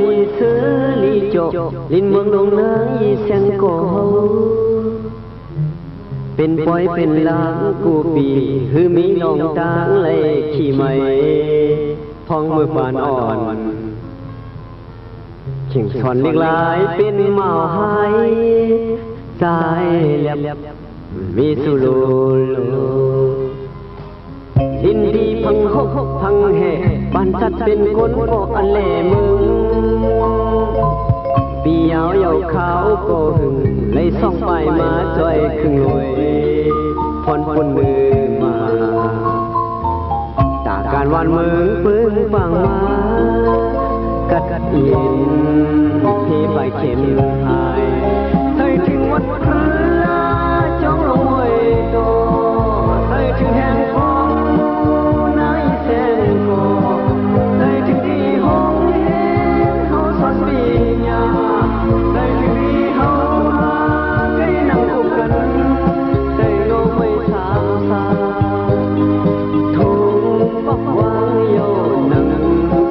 lý sứ lý chỗ linh mương lông nái sen cổเป็นปอยเป็นล้างกูปีหือมีน้องตางเลยขี่ไหมพองมือปานอ่อนเข่งสอนเล็กลายเป็นเมาหายสายเลียบมีสุโลโลดินดีพังหกพังแห่ปานจัดเป็นคนโกอันเล่มึงปียาวเยาขาวโกหึงเลยส่องไปมาจ่อยครึ่งรวยพรพนมือมาตาการวันเมืองปึ้งปังมากัดเย็นเพไปเข็มหายใส่ถึงวัดพระจ้องลงไว้โตใส่ถึงแห่งของนายแสนโกใส่ถึงที่ห้องเห็นเขาสอนปีญาใส่ถึงที่เขามาใกล้นั่งคู่กันใส่โลกไม่ทางสาทุ่งปักวางโยนั่ง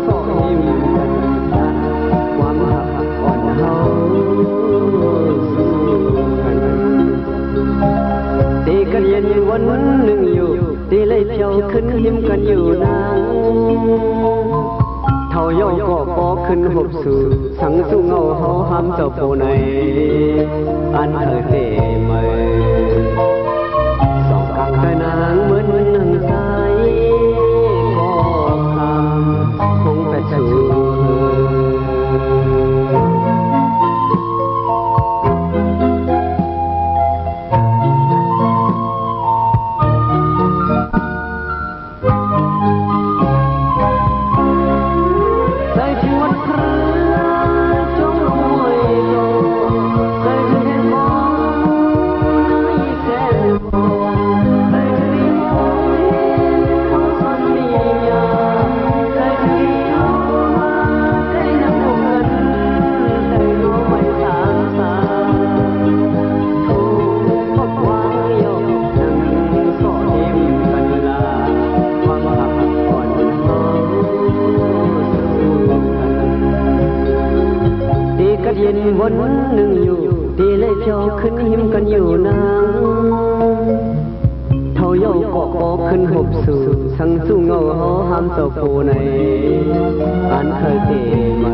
สอยิ้มกันความหักอ่อนเฮาสู่กันตีกันเย็นวันหนึ่งอยู่ตีเลยเพียวขึ้นยิ้มกันอยู่นางเท่าย่องก็ปอขึ้นหบสู่สังสู่เงาเฮาห้ามเจ้าโปในอันเคยเตะเมยสองกลางใจนางเหมือนหนึ่งสายก็คำคงแต่สู่เย็นวันหนึ่งอยู่ตีเลยเพียวขึ้นหิมกันอยู่นางเท่าย่อเกาะปอขึ้นหบสู่สังสู่เงาหอห้ามเจ้าโปในอันเคยเตะมา